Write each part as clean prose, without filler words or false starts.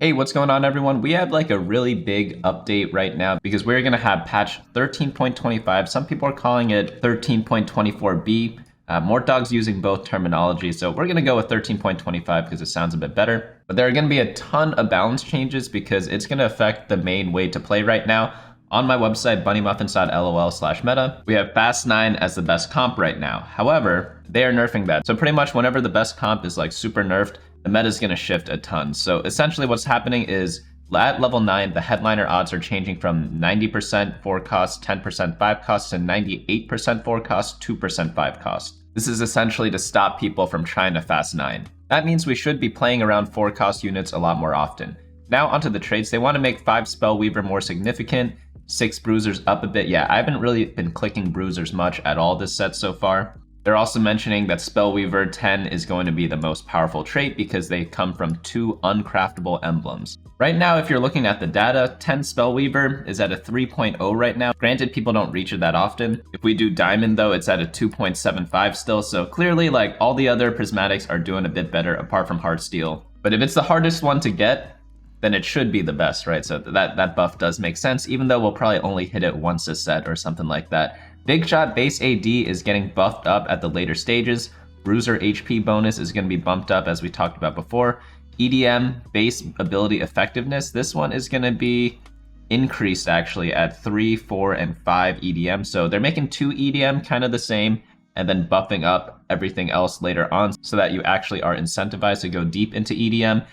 Hey, what's going on everyone? We have like a really big update right now because we're gonna have patch 13.25. Some people are calling it 13.24b. Mortdog's using both terminology, so we're gonna go with 13.25 because it sounds a bit better. But there are gonna be a ton of balance changes because it's gonna affect the main way to play right now. On my website, bunnymuffins.lol/meta, we have Fast 9 as the best comp right now. However, they are nerfing that. So pretty much whenever the best comp is like super nerfed, the meta is going to shift a ton. So essentially what's happening is at level 9, the headliner odds are changing from 90% 4 cost, 10% 5 cost to 98% 4 cost, 2% 5 cost. This is essentially to stop people from trying to Fast 9. That means we should be playing around 4 cost units a lot more often. Now onto the traits. They want to make 5 Spellweaver more significant, 6 Bruisers up a bit. Yeah, I haven't really been clicking Bruisers much at all this set so far. They're also mentioning that Spellweaver 10 is going to be the most powerful trait because they come from 2 uncraftable emblems. Right now, if you're looking at the data, 10 Spellweaver is at a 3.0 right now. Granted, people don't reach it that often. If we do Diamond though, it's at a 2.75 still. So clearly like all the other prismatics are doing a bit better apart from Heartsteel. But if it's the hardest one to get, then it should be the best, right? So that buff does make sense, even though we'll probably only hit it once a set or something like that. Big Shot base AD is getting buffed up at the later stages. Bruiser HP bonus is going to be bumped up as we talked about before. EDM base ability effectiveness, this one is going to be increased actually at 3, 4, and 5 EDM. So they're making 2 EDM kind of the same and then buffing up everything else later on so that you actually are incentivized to go deep into EDM.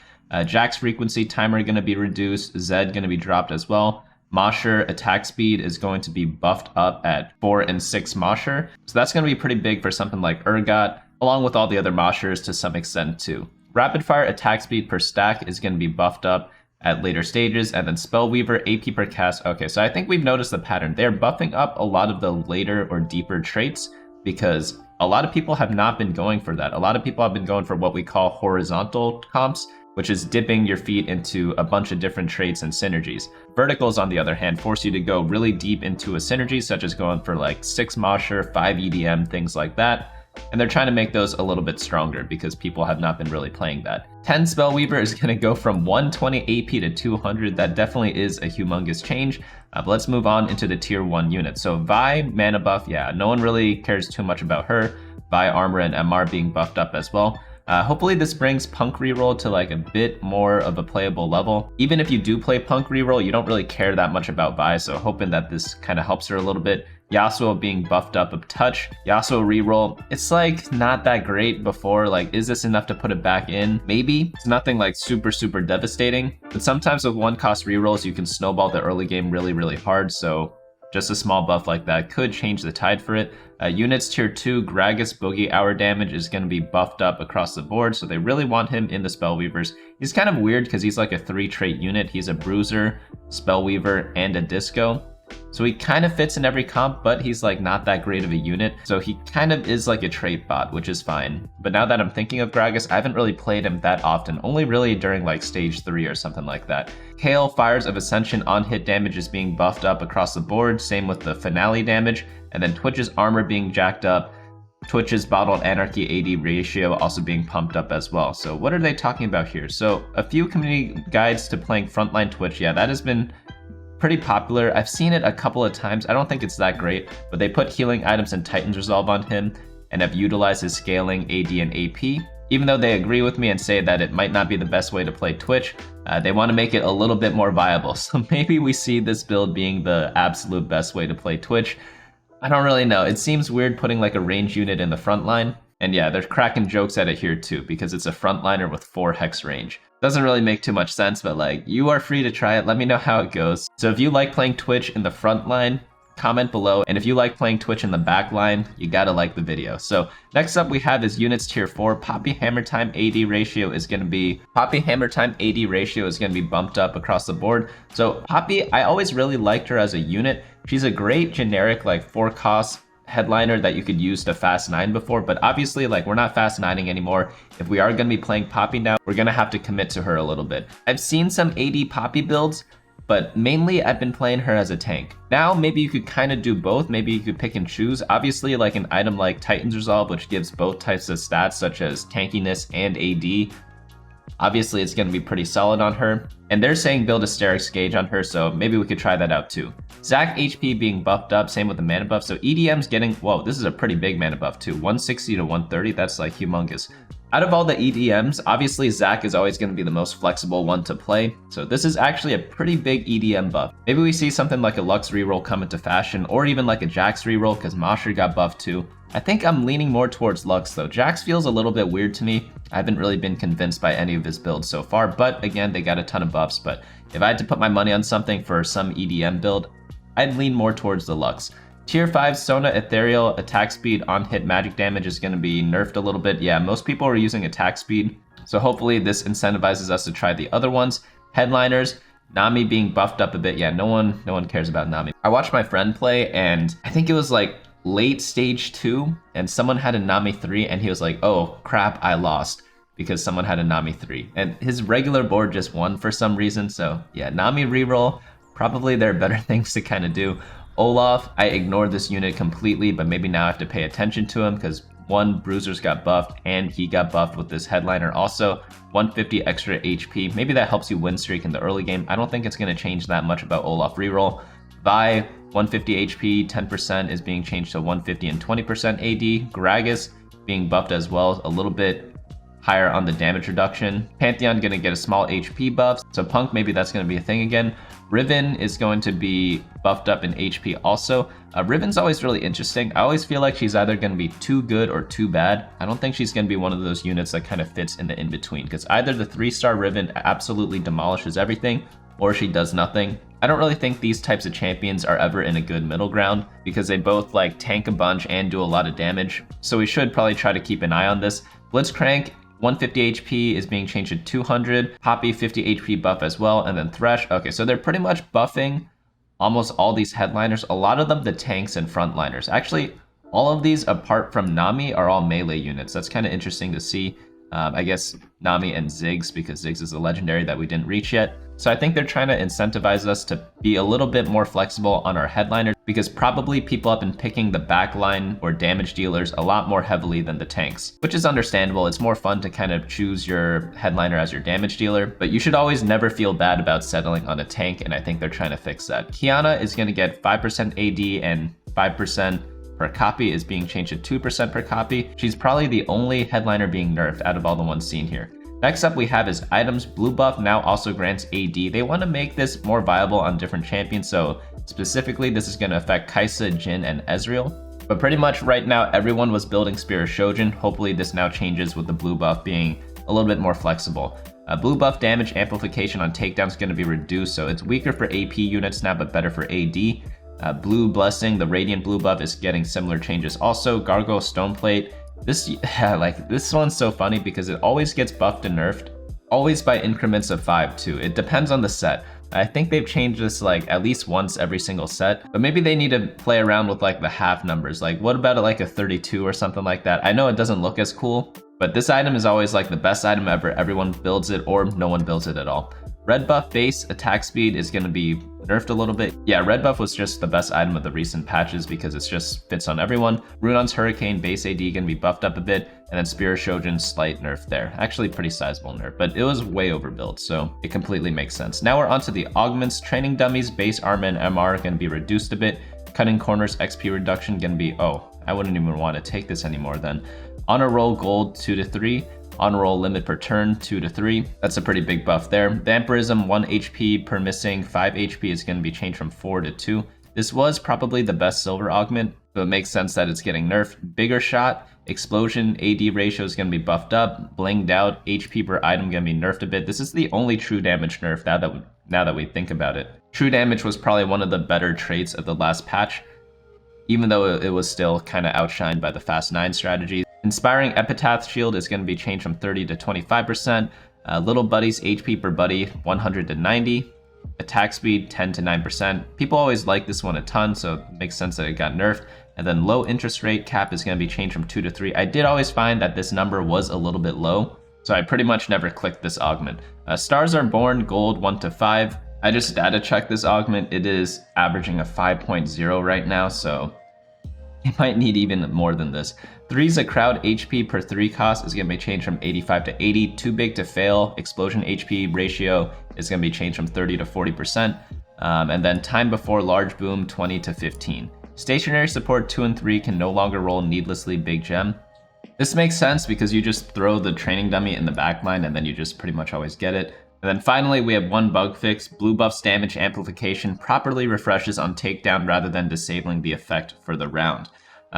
Jack's frequency timer going to be reduced, Zed going to be dropped as well. Mosher attack speed is going to be buffed up at 4 and 6 Mosher. So that's going to be pretty big for something like Urgot, along with all the other Moshers to some extent too. Rapid fire attack speed per stack is going to be buffed up at later stages, and then Spellweaver AP per cast. Okay, so I think we've noticed the pattern. They're buffing up a lot of the later or deeper traits because a lot of people have not been going for that. A lot of people have been going for what we call horizontal comps, which is dipping your feet into a bunch of different traits and synergies. Verticals, on the other hand, force you to go really deep into a synergy, such as going for like 6 Mosher, 5 EDM, things like that. And they're trying to make those a little bit stronger because people have not been really playing that. 10 Spellweaver is going to go from 120 AP to 200. That definitely is a humongous change. But let's move on into the tier 1 units. So Vi, mana buff, yeah, no one really cares too much about her. Vi, armor, and MR being buffed up as well. Hopefully this brings Punk reroll to like a bit more of a playable level. Even if you do play Punk reroll, you don't really care that much about Vi, so hoping that this kind of helps her a little bit. Yasuo being buffed up a touch. Yasuo reroll, it's like not that great before. Like, is this enough to put it back in? Maybe. It's nothing like super devastating, but sometimes with 1 cost rerolls, you can snowball the early game really hard, so just a small buff like that could change the tide for it. Units tier 2, Gragas Boogie hour damage is going to be buffed up across the board, so they really want him in the Spellweavers. He's kind of weird because he's like a 3 trait unit. He's a Bruiser, Spellweaver, and a Disco. So he kind of fits in every comp, but he's like not that great of a unit. So he kind of is like a trait bot, which is fine. But now that I'm thinking of Gragas, I haven't really played him that often, only really during like stage 3 or something like that. Kale Fires of Ascension on hit damage is being buffed up across the board, same with the finale damage, and then Twitch's armor being jacked up. Twitch's Bottled Anarchy AD ratio also being pumped up as well. So what are they talking about here? So a few community guides to playing frontline Twitch. Yeah, that has been pretty popular. I've seen it a couple of times. I don't think it's that great, but they put healing items and Titan's Resolve on him and have utilized his scaling AD and AP. Even though they agree with me and say that it might not be the best way to play Twitch, they want to make it a little bit more viable. So maybe we see this build being the absolute best way to play Twitch. I don't really know. It seems weird putting like a range unit in the front line. And yeah, they're cracking jokes at it here too, because it's a frontliner with 4 hex range. Doesn't really make too much sense, but like, you are free to try it. Let me know how it goes. So if you like playing Twitch in the front line, comment below. And if you like playing Twitch in the back line, you gotta like the video. So next up we have is units tier 4. Poppy Hammer Time AD ratio is gonna be bumped up across the board. So Poppy, I always really liked her as a unit. She's a great generic like 4 cost headliner that you could use to Fast 9 before, but obviously like we're not Fast 9ing anymore. If we are going to be playing Poppy now, we're going to have to commit to her a little bit. I've seen some AD Poppy builds, but mainly I've been playing her as a tank. Now maybe you could kind of do both. Maybe you could pick and choose. Obviously like an item like Titan's Resolve, which gives both types of stats such as tankiness and AD, Obviously, it's going to be pretty solid on her. And they're saying build a Sterix Gauge on her, so maybe we could try that out too. Zac HP being buffed up, same with the mana buff. So EDM's getting, whoa, this is a pretty big mana buff too. 160 to 130, that's like humongous. Out of all the EDMs, obviously Zac is always going to be the most flexible one to play. So this is actually a pretty big EDM buff. Maybe we see something like a Lux reroll come into fashion, or even like a Jax reroll because Mosher got buffed too. I think I'm leaning more towards Lux though. Jax feels a little bit weird to me. I haven't really been convinced by any of his builds so far, but again, they got a ton of buffs. But if I had to put my money on something for some EDM build, I'd lean more towards the Lux. Tier 5 Sona Ethereal attack speed on hit magic damage is going to be nerfed a little bit. Yeah, most people are using attack speed, so hopefully this incentivizes us to try the other ones. Headliners, Nami being buffed up a bit. Yeah, no one cares about Nami. I watched my friend play, and I think it was like late stage 2, and someone had a Nami 3, and he was like, oh crap, I lost because someone had a Nami 3. And his regular board just won for some reason, so yeah, Nami reroll, probably there are better things to kind of do. Olaf, I ignored this unit completely, but maybe now I have to pay attention to him because one, Bruisers got buffed, and he got buffed with this headliner also. 150 extra HP, maybe that helps you win streak in the early game. I don't think it's going to change that much about Olaf reroll. Vi, 150 HP, 10% is being changed to 150 and 20% AD. Gragas being buffed as well, a little bit higher on the damage reduction. Pantheon gonna get a small HP buff, so Punk, maybe that's gonna be a thing again. Riven is going to be buffed up in HP also. Riven's always really interesting. I always feel like she's either gonna be too good or too bad. I don't think she's gonna be one of those units that kind of fits in the in-between, because either the 3-star Riven absolutely demolishes everything, or she does nothing. I don't really think these types of champions are ever in a good middle ground because they both like tank a bunch and do a lot of damage. So we should probably try to keep an eye on this. Blitzcrank, 150 HP is being changed to 200. Poppy, 50 HP buff as well. And then Thresh. Okay, so they're pretty much buffing almost all these headliners. A lot of them, the tanks and frontliners. Actually, all of these apart from Nami are all melee units. That's kind of interesting to see. I guess Nami and Ziggs, because Ziggs is a legendary that we didn't reach yet. So I think they're trying to incentivize us to be a little bit more flexible on our headliners, because probably people have been picking the backline or damage dealers a lot more heavily than the tanks, which is understandable. It's more fun to kind of choose your headliner as your damage dealer, but you should always never feel bad about settling on a tank, and I think they're trying to fix that. Kiana is going to get 5% AD and 5% per copy is being changed to 2% per copy. She's probably the only headliner being nerfed out of all the ones seen here. Next up we have is items. Blue buff now also grants AD. They want to make this more viable on different champions, so specifically this is going to affect Kai'Sa, Jhin, and Ezreal. But pretty much right now everyone was building Spear of Shojin. Hopefully this now changes with the blue buff being a little bit more flexible. Blue buff damage amplification on takedown is going to be reduced, so it's weaker for AP units now but better for AD. Blue Blessing, the Radiant blue buff, is getting similar changes also. Gargoyle Stoneplate, this one's so funny because it always gets buffed and nerfed, always by increments of 5 too. It depends on the set. I think they've changed this like at least once every single set, but maybe they need to play around with like the half numbers. Like what about like a 32 or something like that? I know it doesn't look as cool, but this item is always like the best item ever. Everyone builds it or no one builds it at all. Red buff base attack speed is going to be nerfed a little bit. Yeah, red buff was just the best item of the recent patches because it just fits on everyone. Runon's Hurricane base AD going to be buffed up a bit, and then Spear of Shojin slight nerf there. Actually pretty sizable nerf, but it was way overbuilt, so it completely makes sense. Now we're onto the augments. Training dummies, base armor and MR are going to be reduced a bit. Cutting corners XP reduction going to be, oh, I wouldn't even want to take this anymore then. Honor roll gold 2 to 3. On roll limit per turn 2 to 3. That's a pretty big buff there. Vampirism 1 HP per missing 5 HP is going to be changed from 4 to 2. This was probably the best silver augment, so it makes sense that it's getting nerfed. Bigger shot, explosion AD ratio is going to be buffed up. Blinged out HP per item going to be nerfed a bit. This is the only true damage nerf now that we think about it. True damage was probably one of the better traits of the last patch, even though it was still kind of outshined by the Fast 9 strategy. Inspiring Epitaph Shield is going to be changed from 30 to 25%. Little Buddies HP per buddy 100 to 90. Attack speed 10 to 9%. People always like this one a ton, so it makes sense that it got nerfed. And then low interest rate cap is going to be changed from 2 to 3. I did always find that this number was a little bit low, so I pretty much never clicked this augment. Stars Are Born gold 1 to 5. I just data checked this augment. It is averaging a 5.0 right now, so it might need even more than this. 3's a crowd HP per 3 cost is going to be changed from 85 to 80. Too big to fail. Explosion HP ratio is going to be changed from 30 to 40%. And then time before large boom 20 to 15. Stationary support 2 and 3 can no longer roll needlessly big gem. This makes sense because you just throw the training dummy in the backline and then you just pretty much always get it. And then finally, we have one bug fix. Blue buff's damage amplification properly refreshes on takedown rather than disabling the effect for the round.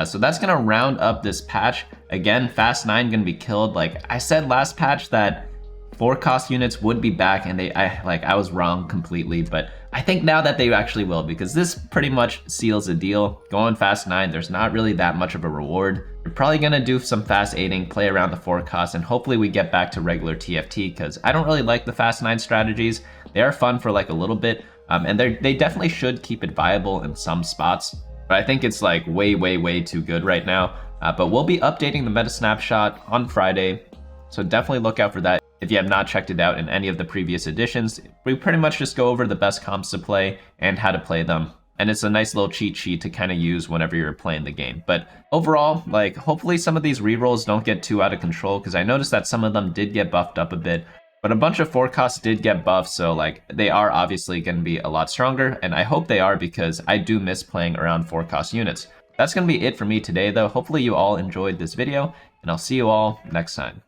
So that's going to round up this patch. Again, Fast 9 going to be killed. Like I said last patch that 4 cost units would be back, and I was wrong completely, but I think now that they actually will, because this pretty much seals the deal. Going Fast 9, there's not really that much of a reward. You're probably going to do some fast aiding, play around the 4 cost, and hopefully we get back to regular TFT, because I don't really like the Fast 9 strategies. They are fun for like a little bit, and they definitely should keep it viable in some spots. But I think it's like way too good right now. But we'll be updating the meta snapshot on Friday, so definitely look out for that. If you have not checked it out in any of the previous editions, we pretty much just go over the best comps to play and how to play them. And it's a nice little cheat sheet to kind of use whenever you're playing the game. But overall, like hopefully some of these rerolls don't get too out of control, because I noticed that some of them did get buffed up a bit. But a bunch of 4 costs did get buffed, so like they are obviously going to be a lot stronger. And I hope they are, because I do miss playing around 4 cost units. That's going to be it for me today though. Hopefully you all enjoyed this video, and I'll see you all next time.